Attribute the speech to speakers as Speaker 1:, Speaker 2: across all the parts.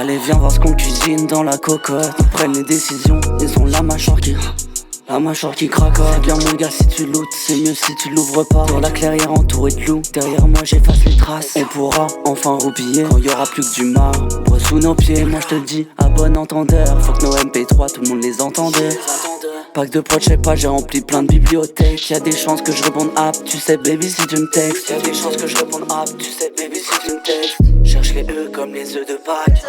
Speaker 1: Allez viens voir ce qu'on cuisine dans la cocotte. Ils prennent les décisions, ils ont la mâchoire qui cracote. C'est bien mon gars si tu lootes, c'est mieux si tu l'ouvres pas. Dans la clairière entourée de loups, derrière moi j'efface les traces. On pourra enfin roupiller quand y aura plus que du marbre sous nos pieds. Moi je te le dis, à bon entendeur, faut que nos MP3 tout le monde les entendait. Pack de prod, je sais pas, j'ai rempli plein de bibliothèques. Y'a des chances que je réponde app, tu sais baby si tu me textes. Y'a des chances que je réponde app, tu sais baby si tu me textes. Cherche les E comme les œufs de Pâques.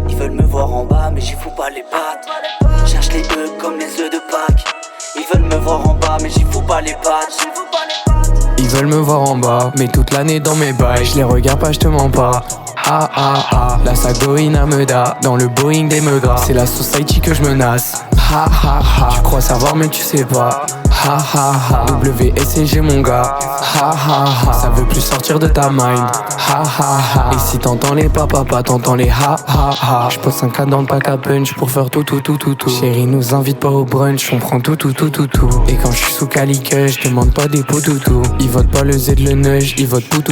Speaker 1: Ils veulent me voir en bas mais j'y fous pas les pattes. Cherche les E comme les œufs de Pâques. Ils veulent me voir en bas mais j'y fous pas les pattes.
Speaker 2: Ils veulent me voir en bas, mais toute l'année dans mes bails. Je les regarde pas, je te mens pas. Ah ah ah, la Sagoïna me da dans le Boeing des meugras. C'est la society que je menace. Ha ha ha, tu crois savoir mais tu sais pas. Ha ha ha, WSG mon gars. Ha ha ha, ça veut plus sortir de ta mind. Ha ha ha, et si t'entends les papa, t'entends les ha ha ha. J'pose un cas dans le pack à punch pour faire tout. Chérie nous invite pas au brunch, on prend tout. Et quand je suis sous calique, je demande pas des pots tout. Ils votent pas le Z le nudge, ils votent tout.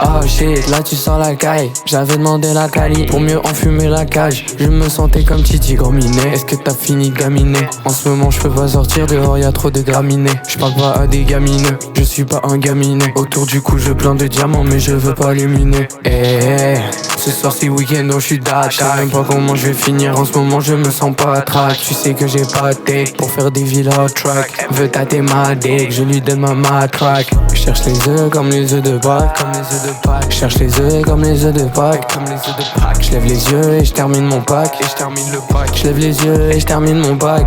Speaker 2: Oh shit, là tu sens la caille. J'avais demandé la cali pour mieux enfumer la cage. Je me sentais comme Titi Grominet. Est-ce que t'as fini de gaminer? En ce moment je peux pas sortir dehors, y'a trop de graminées. Je parle pas à des gamineux, je suis pas un gaminet. Autour du cou je plein de diamants mais je veux pas les miner. Ce soir c'est week-end donc je suis d'attaque. Je sais même pas comment je vais finir, en ce moment je me sens pas track. Tu sais que j'ai pas de tech pour faire des villas track. Veux tâter ma deck, je lui donne ma matraque. Je cherche les œufs comme les œufs de Pâques. Je cherche les œufs comme les œufs de Pâques. Je lève les yeux et je termine mon pack. Je lève les yeux et je termine mon bac.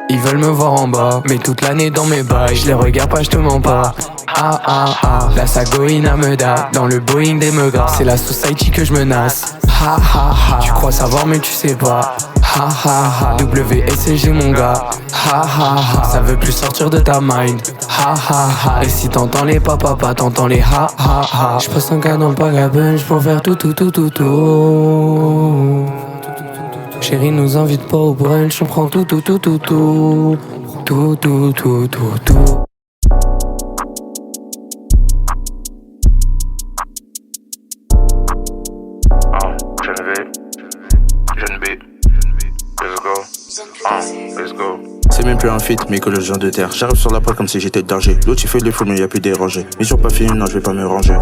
Speaker 2: Ils veulent me voir en bas, mais toute l'année dans mes bails. Je les regarde pas, je te mens pas. Ah ah ah, la Sagoïna me da dans le Boeing des meugras. C'est la society que je menace. Ha ha ha, tu crois savoir mais tu sais pas. Ha ha ha, WSG mon gars. Ha ha ha, ça veut plus sortir de ta mind. Ha ha ha, et si t'entends les papa, t'entends les ha ha ha. J'passe un cas dans le pack à punch pour faire tout. Chérie nous invite pas au brunch, on prend tout.
Speaker 3: Jeune B, let's go. C'est même plus un feat, mais que le genre de terre. J'arrive sur la poêle comme si j'étais d'argent. L'autre il fait les fous, mais y'a plus dérangé. Mission pas finie, non, je vais pas me ranger.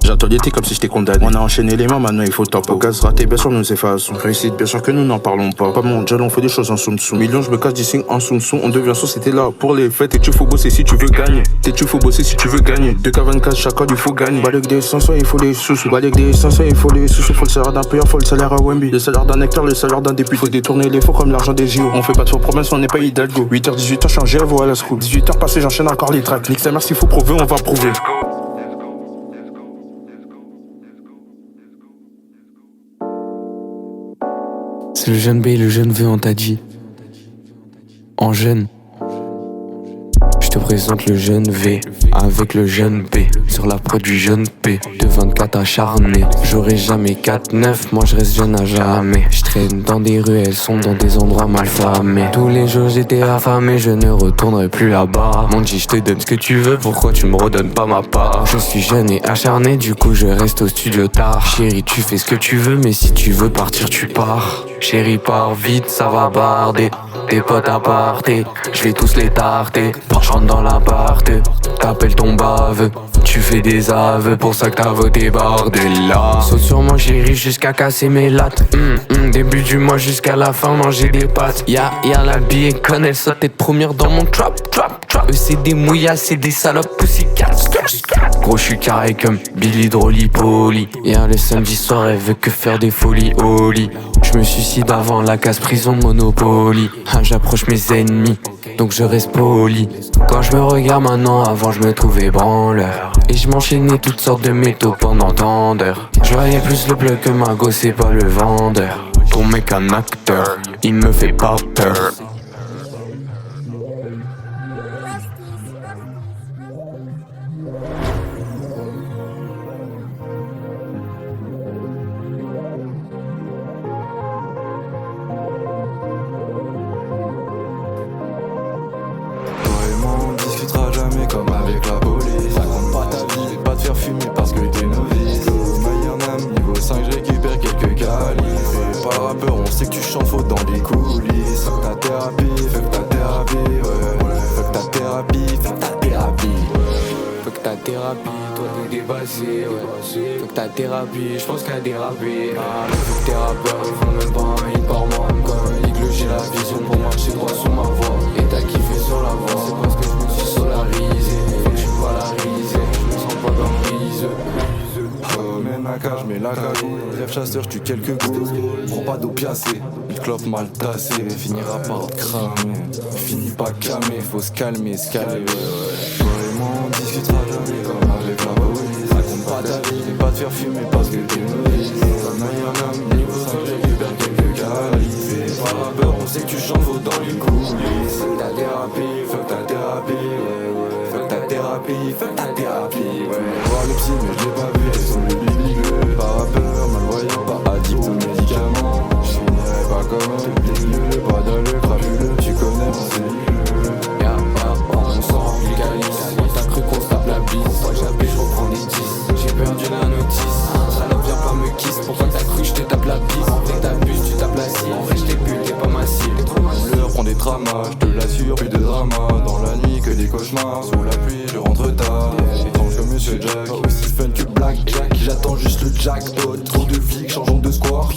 Speaker 3: J'attends l'été comme si j'étais condamné. On a enchaîné les mains, maintenant il faut le temps. Au gaz raté, bien sûr nous effaçons. Réussite, bien sûr que nous n'en parlons pas. Pas mondial, on fait des choses en soum-soum. Millions, je me cache du signe en soum-soum. On devient sourd, c'était là pour les fêtes. Et tu faut bosser si tu veux gagner. Tu faut bosser si tu veux gagner. 2K24, chaque heure, il faut gagner. Balèque des 500, il faut les sous-sous. Balèque des 500, il faut les sous-sous. Faut le salaire d'un payeur, faut le salaire à Wemby. Le salaire d'un acteur, le salaire d'un député. Faut détourner les faux comme l'argent des JO. On fait pas de faux promesses, on n'est pas Hidalgo. 8h, 18h, je suis en GF ou à la school. 18h passé, j'enchaîne encore les tracks. Nique sa mère, s'il faut prouver, on va prouver.
Speaker 2: C'est le jeune B et le jeune V, on t'a dit. En jeune. Je te présente le jeune V avec le jeune B. Sur la prod du jeune P, de 24 acharné. J'aurai jamais 4-9, moi je reste jeune à jamais. Je traîne dans des rues, elles sont dans des endroits mal famés. Tous les jours j'étais affamé, je ne retournerai plus là-bas. Mon G, je te donne ce que tu veux, pourquoi tu me redonnes pas ma part? Je suis jeune et acharné, du coup je reste au studio tard. Chérie, tu fais ce que tu veux, mais si tu veux partir, tu pars. Chérie, pars vite, ça va barder. Tes potes à parter, je vais tous les tarter. Je rentre dans l'appart, t'appelles ton bave. Tu fais des aveux, pour ça que t'as voté Bardella. Saute sur moi chérie jusqu'à casser mes lattes. Début du mois jusqu'à la fin, manger des pâtes. Y'a la bacon, elle saute être première dans mon trap. Eux c'est des mouillas, c'est des salopes pussycat. Gros j'suis carré comme Billy Drolly-Polly. Y'a le samedi soir, elle veut que faire des folies au lit. Je me suicide avant la casse prison Monopoly. J'approche mes ennemis, donc je reste poli. Quand je me regarde maintenant, avant je me trouvais branleur. Et je m'enchaînais toutes sortes de métaux pendant tant d'heures. Je voyais plus le plug que ma gosse, c'est pas le vendeur. Ton mec un acteur, il me fait pas peur.
Speaker 4: discutera jamais comme avec la police. Raconte pas ta vie, mais pas te faire fumer parce que t'es novice. Mayernam, niveau 5, je récupère quelques qualifs. Et pas rappeur, on sait que tu chantes faux dans les coulisses. Fuck ta thérapie, ouais. Fuck ta thérapie, fuck ta thérapie.
Speaker 2: Fuck ta thérapie, toi t'es dépassé, ouais. Fuck ta thérapie, j'pense qu'à déraper. Ah, mais fuck tes rappeurs, ils font même pas un hit par mois. Comme un que j'ai la vision pour marcher droit sur ma voie. Et t'as kiffé sur la voie, c'est parce que je me suis solarisé. Faut que je suis polarisé, je me sens pas comme brise.
Speaker 4: Mets ma cage, mets la cagoule. Rêve chasseur, j'tue quelques gouttes. Prends pas d'opiacé, une clope mal tassée. Finira par te cramer. Finis pas camé, faut se calmer, se caler. Toi et moi, on discutera jamais comme avec la police. Raconte pas ta vie, et pas te faire fumer parce que t'es novice. Mayernam, niveau 5, je récupère quelques qualifs. Et pas rappeur, on sait que tu chantes faux dans les coulisses. Fuck ta thérapie, fuck ta thérapie, ouais. Fuck ta thérapie, fuck ta thérapie, ouais. Voir le psy, mais je l'ai pas vu, elles sont les bibileux. Pas rappeur, malvoyant, pas addict aux médicaments. J'finirai pas comme un bibileux, pas dans le crapuleux. Tu connais mon cellule.
Speaker 2: On s'en légalise. T'as cru qu'on se tape la bise. Toi j'appelle, j'reprends des 10. J'ai perdu la notice. Salope, viens pas me kiss. Pourquoi t'as cru j'te tape la bise? En vrai t'abuses, tu tapes la cible. En vrai j't'ai bu, t'es pas ma cible. T'es trop ma cible.
Speaker 4: L'heure prend des dramas, j'te l'assure, plus de drama. Dans la nuit que des cauchemars, sous la pluie je rentre tard. Étrange comme Monsieur Jack, aussi fun que Black Jack. J'attends juste le jackpot, trop de vie, changeons de score.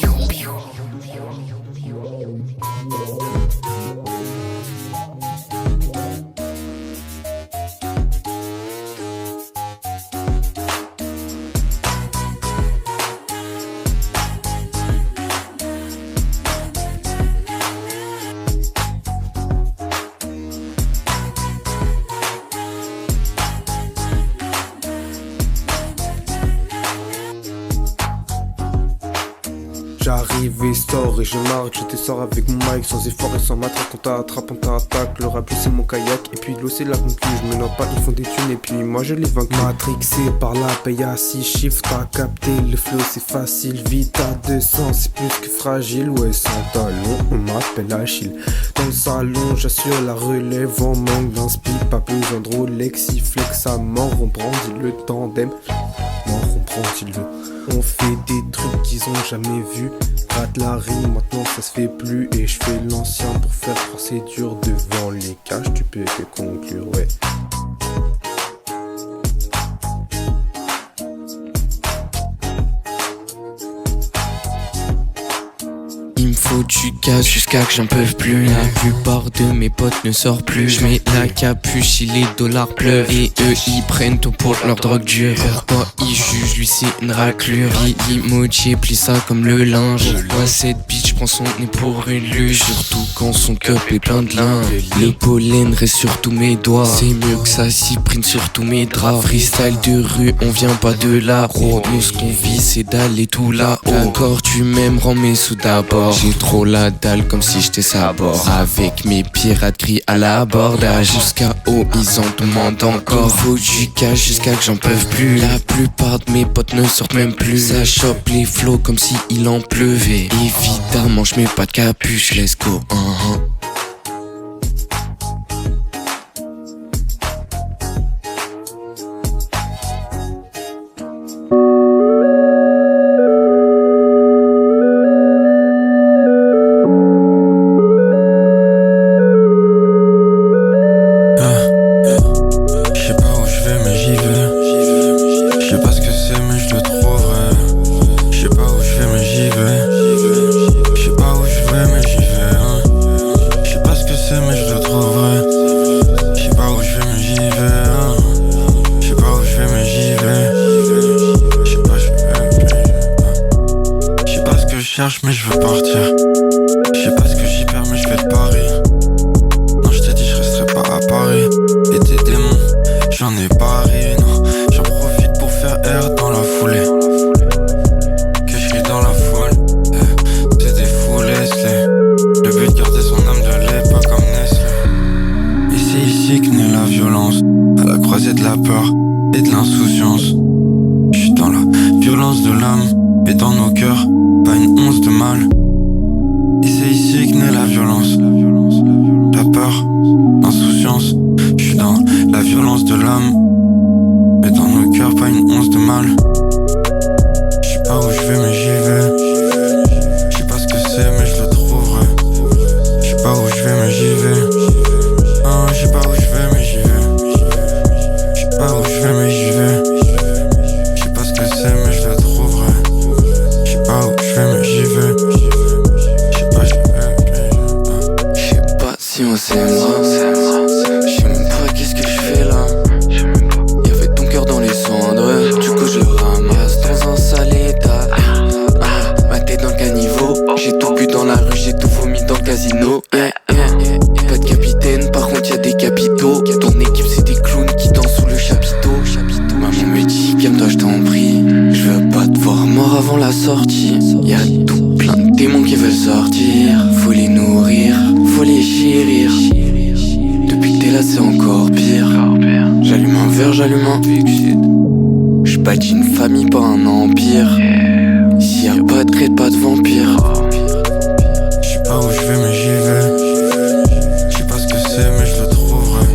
Speaker 5: J'arrive et sors et je marque, je te sors avec mon mic sans effort et sans matraque. On t'attrape, on t'attaque, le rap c'est mon kayak. Et puis l'eau c'est la conclue, je me noie pas, ils font des thunes et puis moi je les vaincu. Matrixé par la paye à 6 chiffres, t'as capté, le flow c'est facile. Vite à 200, c'est plus que fragile, ouais sans talon, on m'appelle Achille. Dans le salon, j'assure la relève, on manque d'inspi, pas besoin de Rolex, il flex à mort, on brandit le tandem. Mort, on brandit le... On fait des trucs qu'ils ont jamais vus. Rate la rime, maintenant ça se fait plus. Et je fais l'ancien pour faire procédure devant les cages. Tu peux que conclure, ouais.
Speaker 2: Il me faut du gaz jusqu'à que j'en peux plus. La plupart de mes potes ne sortent plus. Je mets la capuche, si les dollars pleuvent. Et eux ils prennent tout pour leur drogue dure. Pourquoi ils jugent, lui c'est une raclure. L'imoji plie ça comme le linge. Pourquoi cette bitch prend son nez pour une luge? Surtout quand son cup est plein de lin. Le pollen reste sur tous mes doigts. C'est mieux que ça s'y prenne sur tous mes draps. Freestyle de rue, on vient pas de là. Nous ce qu'on vit c'est d'aller tout là-haut. Encore tu m'aimes, rends mes sous d'abord. J'ai trop la dalle comme si j'étais sabord. Avec mes pirates gris à l'abordage. Jusqu'à haut ils en demandent encore. Faut du cash jusqu'à que j'en peuvent plus. La plupart de mes potes ne sortent même plus. Ça chope les flots comme si il en pleuvait. Évidemment j'mets pas de capuche, let's go.
Speaker 6: Mais je veux partir. Je sais pas ce que j'y perds mais je fais le pari. Non je t'ai dit je resterai pas à Paris. Et tes démons j'en ai pari. Non j'en profite pour faire air dans la foulée. Que je suis dans la foule. C'est des fous laisse-les. Le but de garder son âme de lait pas comme Nestlé. Et c'est ici que naît la violence. À la croisée de la peur et de l'insouciance. Je suis dans la violence de l'âme. Et dans nos cœurs pas une once de mal. Et c'est ici que naît la violence. La peur, l'insouciance. Je suis dans la la violence de l'âme. Mais dans nos cœurs, pas une once de mal. Je sais pas où je vais, mais j'y vais. Je sais pas ce que c'est, mais je le trouverai. Je sais pas où je vais, mais j'y vais. Ah, je sais pas où je vais, mais j'y vais. Je sais pas où je vais, mais j'y vais. Je sais pas ce que c'est, mais je le trouverai. Je sais pas où je vais, mais j'y vais. Je sais pas, j'y vais.
Speaker 2: Je sais pas si on s'aimera. Je sais même pas qu'est-ce que je fais là. Y'avait ton cœur dans les cendres. Du coup je le ramasse dans un sale état. Ma tête dans le caniveau. J'ai tout bu dans la rue, j'ai tout vomi dans le casino. Pas de capitaine, par contre y'a des capitaux. Ton équipe c'est des clowns qui dansent sous le chapiteau. Maman me dit calme-toi je t'en prie. Je veux pas te voir mort avant la sortie. Y'a tout plein de démons qui veulent sortir. Faut les nourrir, faut les chérir. Depuis que t'es là c'est encore pire. J'allume un verre, j'allume un Vixit. J'bâtis une famille pas un empire. Ici y'a pas de raid, pas de vampire.
Speaker 6: Je sais pas où je vais, mais j'y vais. Je sais pas ce que c'est, mais je le trouverai.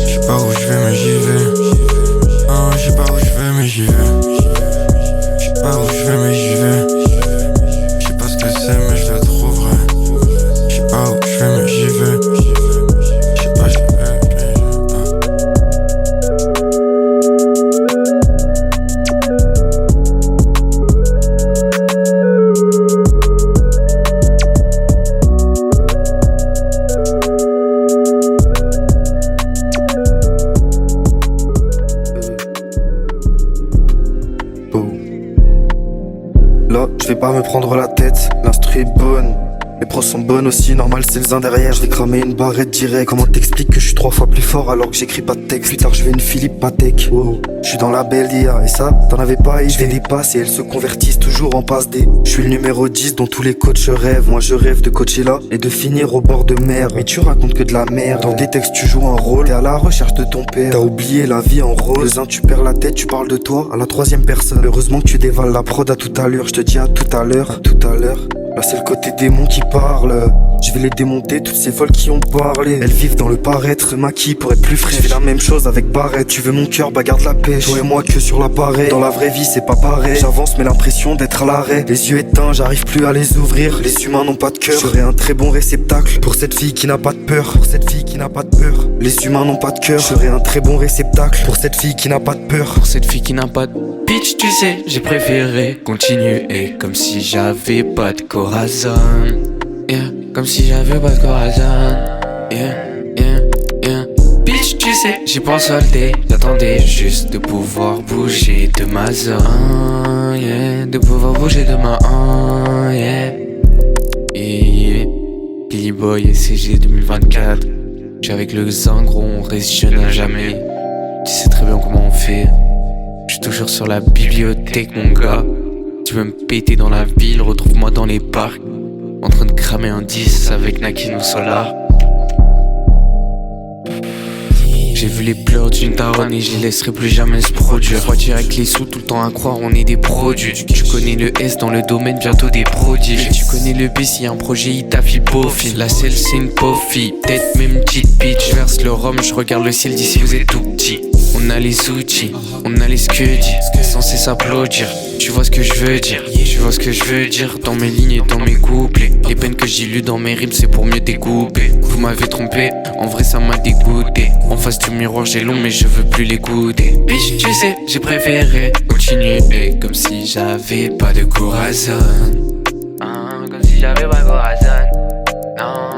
Speaker 6: Je sais pas où je vais, mais j'y vais. Ah, je sais pas où je vais, mais j'y vais. Je sais pas où je vais, mais j'y vais. Je sais pas ce que c'est, mais je le trouverai. Je sais pas où je vais, mais j'y vais. Je sais pas, j'y vais.
Speaker 7: Là, je vais pas me prendre la tête, l'instru est bonne. Les pros sont bonnes aussi, normal c'est le zin derrière. Je vais cramer une barrette direct. Comment t'expliques que je suis 3 fois plus fort alors que j'écris pas de texte? Plus tard je vais une Philippe Patek. Oh, je suis dans la belle IA et ça, t'en avais pas et je les dépasse et elles se convertissent toujours en passe D. Je suis le numéro 10 dont tous les coachs rêvent. Moi je rêve de coacher là et de finir au bord de mer. Mais tu racontes que de la merde. Dans des textes tu joues un rôle. T'es à la recherche de ton père. T'as oublié la vie en rose. Le zin tu perds la tête, tu parles de toi à la 3e personne. Heureusement que tu dévales la prod à tout à l'heure. Je te dis à tout à l'heure, à tout à l'heure. Là c'est le côté démon qui parle. Je vais les démonter, toutes ces folles qui ont parlé. Elles vivent dans le paraître, maquillent pour être plus frais. Je fais la même chose avec Barrette. Tu veux mon cœur, bah garde la pêche. Toi et moi que sur l'appareil. Dans la vraie vie c'est pas pareil. J'avance mais l'impression d'être à l'arrêt. Les yeux éteints, j'arrive plus à les ouvrir. Les humains n'ont pas de cœur. Je serai un très bon réceptacle pour cette fille qui n'a pas de peur. Pour cette fille qui n'a pas de peur. Les humains n'ont pas de cœur. Je serai un très bon réceptacle pour cette fille qui n'a pas de peur.
Speaker 2: Pour cette fille qui n'a pas de bitch, tu sais, j'ai préféré continuer comme si j'avais pas de corazon. Yeah, comme si j'avais pas de corazon. Yeah. Bitch, tu sais, j'ai pas soldé. J'attendais juste de pouvoir bouger de ma zone. Yeah, de pouvoir bouger de ma yeah. Billy Boy et CG 2024. J'suis avec le zin gros, on reste jeune à jamais. Tu sais très bien comment on fait. J'suis toujours sur la bibliothèque mon gars. Tu veux me péter dans la ville, retrouve-moi dans les parcs. En train de cramer un 10 avec Nakin ou Solar. J'ai vu les pleurs d'une daronne et je les laisserai plus jamais se produire. Soit direct les sous tout le temps à croire on est des produits. Tu connais le S dans le domaine bientôt des prodiges. Tu connais le B si y a un projet il t'affile beau fil. La selle c'est une pauvre fille, peut-être même petite bitch. Je verse le rhum, je regarde le ciel d'ici vous êtes tout petit. On a les outils, on a les scudis, censé s'applaudir. Tu vois ce que je veux dire, tu vois ce que je veux dire. Dans mes lignes et dans mes couplets. Les peines que j'ai lues dans mes rimes c'est pour mieux découper. Vous m'avez trompé, en vrai ça m'a dégoûté. En face du miroir j'ai long mais je veux plus l'écouter. Bitch tu sais, j'ai préféré continuer comme si j'avais pas de corazon. Comme si j'avais pas de corazon. Non.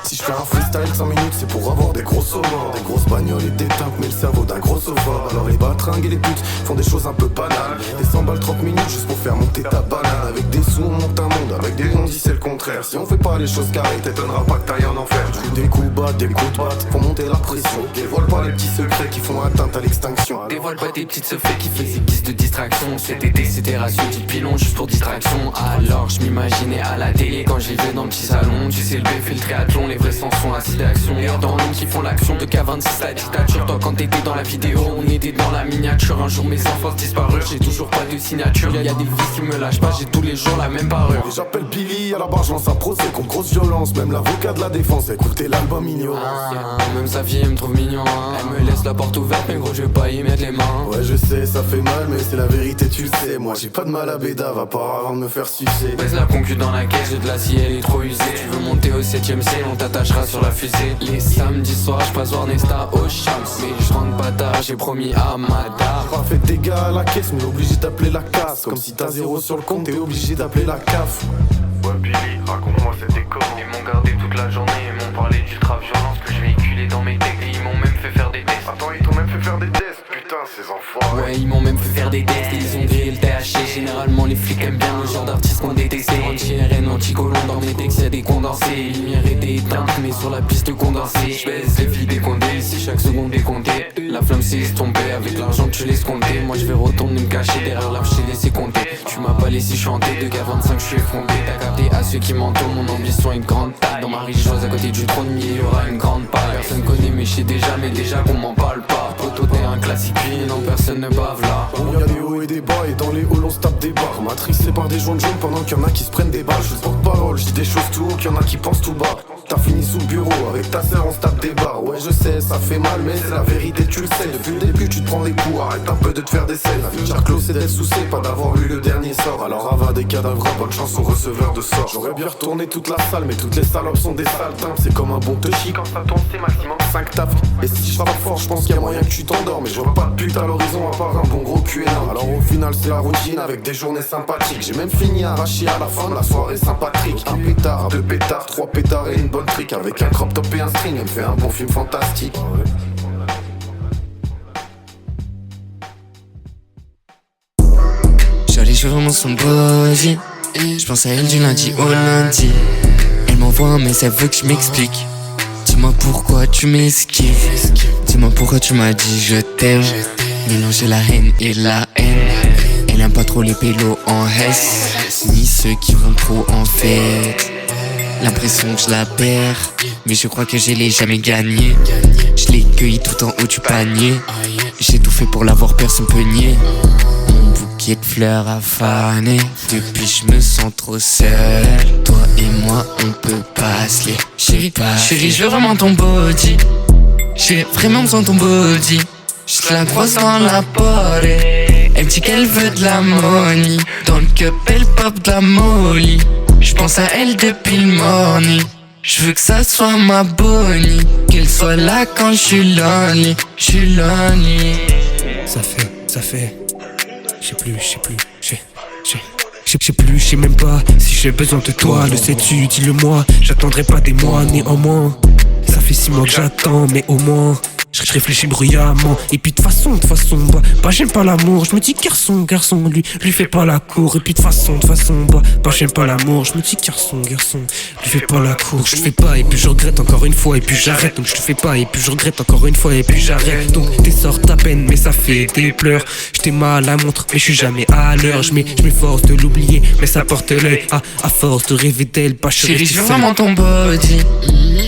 Speaker 4: Si je fais un freestyle 5 minutes c'est pour avoir des gros sauveurs. Des grosses bagnoles et des tanks mais le cerveau d'un gros sauveur. Alors les batringues et les putes font des choses un peu banales. Des 100 balles 30 minutes juste pour faire monter ta banane. Avec des sous on monte un monde, avec des on dit c'est le contraire. Si on fait pas les choses carrées t'étonneras pas que t'ailles en enfer. Je joue des coups bas, des coups de batte pour monter la pression. Dévoile pas les petits secrets qui font atteinte à l'extinction.
Speaker 2: Dévoile pas tes petites secrets qui faisaient guise de distraction. Cet été c'était ratio 10 pilons juste pour distraction. Alors je m'imaginais à la télé quand j'y vais dans le petit salon. Tu sais le B fait le triathlon. les vrais sens sont assis d'action. Et dans l'homme qui font l'action de K26 la dictature. Toi quand t'étais dans la vidéo, on était dans la miniature. Un jour mes enfants disparurent, j'ai toujours pas de signature. Y'a des vies qui me lâchent pas, j'ai tous les jours la même parure.
Speaker 8: Et j'appelle Billy, à la barre je lance un procès contre grosse violence. Même l'avocat de la défense a écouté l'album Ignorance.
Speaker 2: Même sa fille elle me trouve mignon, Elle me laisse la porte ouverte mais gros je vais pas y mettre les mains.
Speaker 8: Ouais je sais ça fait mal mais c'est la vérité tu le sais. Moi j'ai pas de mal à bédave à part avant de me faire sucer.
Speaker 2: Baisse la concu dans la caisse, j'ai de l'acier elle est trop usée. Tu veux monter au 7ème ciel, on t'attachera sur la fusée. Les samedis soirs je passe voir Nesta au Shams. Mais je rentre pas tard, j'ai promis à Madar.
Speaker 8: Pas fait de dégâts à la caisse mais obligé d'appeler la casse. Comme si t'as 0 sur le compte t'es obligé d'appeler la CAF.
Speaker 9: Ouais Billy, raconte-moi cette école. Ils m'ont gardé toute la journée, ils m'ont parlé d'ultra-violence que je véhiculais dans mes textes. Et ils m'ont même fait faire des tests. Attends, ils t'ont même fait faire des tests, putain, ces enfants.
Speaker 2: Ouais, ils m'ont même fait faire des tests et ils ont grillé le THC. Généralement les flics aiment bien le genre d'artistes qu'on détestait. Anti-RN, anti-colon, dans mes textes y'a des condensés. Les lumières étaient éteintes mais sur la piste condensée. J'baise les filles décomptées, si chaque seconde est comptée. La flamme s'est estompée, avec l'argent tu laisses compter. Moi je vais retourner me cacher derrière l'arbre, je t'ai laissé compter. Tu m'as pas laissé chanter, de K25 je suis effondré. T'as capté à ceux qui m'entourent, mon ambition est grande taille. Dans ma richesse à côté du trône, il y aura une grande paille. Personne connaît mais je sais déjà qu'on m'en parle pas. Poto t'es un classique, non personne ne bave là.
Speaker 8: Y'a des hauts et des bas et dans les halls on se tape des barres. Matrixé par des joints de jaunes pendant qu'il y en a qui se prennent des balles. Je porte parole, je dis des choses tout haut, qu'il y en a qui pensent tout bas. T'as fini sous le bureau, avec ta sœur on se tape des barres. Ouais je sais, ça fait mal mais c'est la vérité tu le sais. Depuis le début tu te prends des coups, arrête un peu de te faire des scènes. La vie de Charclos c'est d'être soucié, pas d'avoir lu le dernier sort. Alors ava des cadavres, bonne chance au receveur de sort. J'aurais bien retourné toute la salle mais toutes les salopes sont des sales timbres. C'est comme un bon touchy quand ça tombe c'est maximum 5 tafs. Et si je frappe fort je pense qu'il y a moyen que tu t'endors. Mais je vois pas de pute à l'horizon à part un bon gros cul énorme. Alors au final c'est la routine avec des journées sympathiques. J'ai même fini arraché à la fin de la soirée Saint-Patrick. Un pétard, 2 pétards, 3 pétards et une bonne trick. Avec un crop top et un string, elle me fait un bon film fantastique.
Speaker 10: J'allais vraiment son body. Je pense à elle du lundi au lundi. Elle m'envoie un message, elle veut que je m'explique. Dis-moi pourquoi tu m'esquives. Dis-moi pourquoi tu m'as dit je t'aime. Mélanger la haine et la haine. Elle aime pas trop les pélos en S, ni ceux qui vont trop en fête. L'impression que je la perds, mais je crois que je l'ai jamais gagnée. Je l'ai cueilli tout en haut du panier. J'ai tout fait pour l'avoir, personne peut nier. Mon bouquet de fleurs a fané. Depuis je me sens trop seul. Toi et moi on peut pas se lier. Chérie, je veux vraiment ton body. J'ai vraiment besoin de ton body. Je la croise dans la porte. Elle dit qu'elle veut de la money. Dans le cup elle pop de la molly. Je pense à elle depuis le morning. Je veux que ça soit ma bonnie. Qu'elle soit là quand je suis lonely. Je suis lonely.
Speaker 5: Ça fait. Je sais plus, je sais même pas si j'ai besoin de toi. Le sais-tu, dis-le-moi. J'attendrai pas des mois, néanmoins. Ça fait 6 mois que j'attends, mais au moins je réfléchis bruyamment. Et puis de façon, bah j'aime pas l'amour. Je me dis garçon, lui fais pas la cour. Et puis de façon, bah j'aime pas l'amour. Je me dis garçon, lui fais pas la cour. Donc je te fais pas et puis je regrette encore une fois et puis j'arrête. Donc je te fais pas et puis je regrette encore une fois et puis j'arrête. Donc t'es sorte à peine mais ça fait des pleurs. J'étais mal à la montre mais je suis jamais à l'heure. Je m'efforce de l'oublier mais ça porte l'œil. À force de rêver d'elle, bah je
Speaker 10: chérie, je veux vraiment ton body.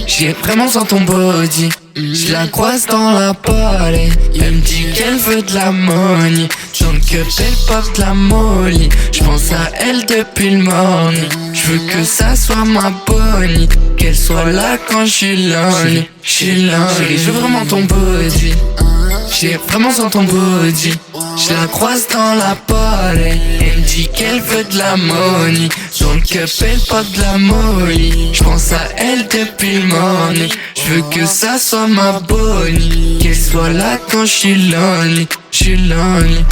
Speaker 10: J'ai vraiment besoin de ton body. Je la croise dans la palais. Elle me dit qu'elle veut de la money. Dans le cup elle pop de la molly. Je pense à elle depuis le morning. Je veux que ça soit ma bonnie. Qu'elle soit là quand je suis lonely. Chérie, je veux vraiment ton body. J'ai vraiment besoin de ton body. Je la croise dans la palais. Elle me dit qu'elle veut de la money. Dans le cup elle pop de la molly. Je pense à elle depuis le morning. Je veux que ça soit ma bonnie. Qu'elle soit là quand je suis lonely. Je suis lonely.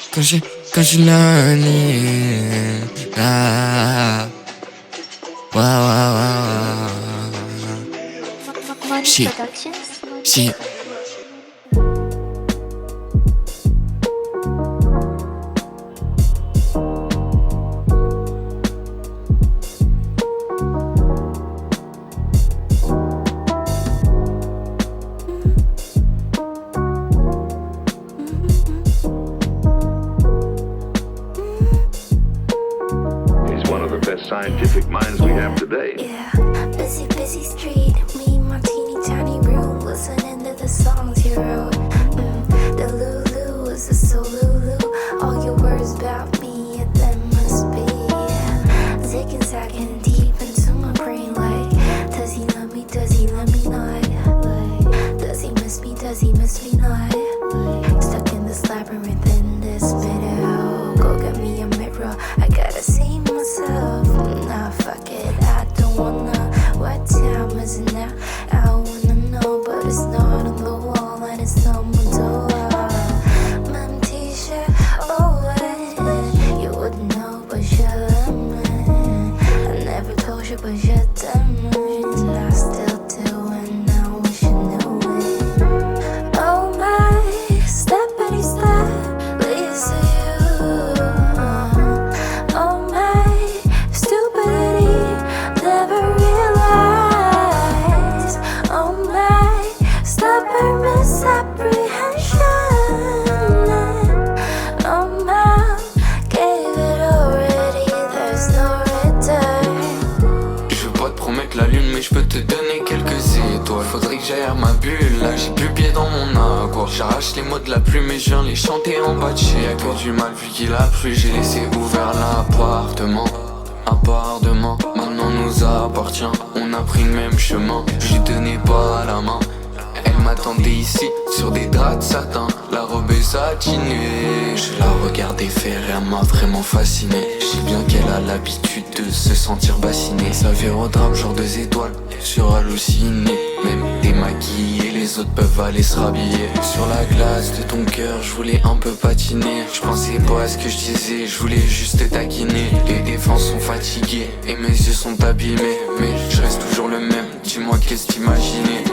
Speaker 10: Quand je suis lonely. Shit.
Speaker 11: scientific minds we have today.
Speaker 12: Yeah, busy street. Me in my teeny tiny room, listening to the songs you wrote. The Lulu was a so Lulu. All your words about me, yeah, that must be taking second deep into my brain. Like, does he love me? Does he love me not? Like, does he miss me? Does he miss me not? Like, stuck in this labyrinth in this middle. Go get me a mirror. I gotta see myself. Nah, fuck it. I don't wanna. What time is it now? I wanna know, but it's not on the wall and it's someone's door. Mom t-shirt, oh wait, you wouldn't know, but you're I never told you, but you're dumb. And I still do, and I wish you knew it. Oh my, steppity step leads to you. Oh my, stupidity, never realized. Oh my, stubborn misapprehension. Oh my, gave it already, there's no return.
Speaker 2: Je veux pas te promettre la lune, mais je peux te donner quelques étoiles. Faudrait que j'aille à ma bulle, là j'ai plus pied dans mon aqua. J'arrache les mots de la plume et je viens les chanter en bas de chez. Y'a que du mal vu qu'il a plu, j'ai laissé ouvert l'appartement. Maintenant nous appartient. On a pris le même chemin, je lui donnais pas la main. Elle m'attendait ici, sur des draps de satin. La robe est satinée. Je la regardais faire et elle m'a vraiment fasciné. Je sais bien qu'elle a l'habitude de se sentir bassinée. Ça vire au drame, genre 2 étoiles, sur halluciné. Même démaquillé, les autres peuvent aller se rhabiller. Sur la glace de ton cœur, je voulais un peu patiner. Je pensais pas à ce que je disais, je voulais juste te taquiner. Les défenses sont fatiguées et mes yeux sont abîmés. Mais je reste toujours le même, dis-moi qu'est-ce t'imaginais.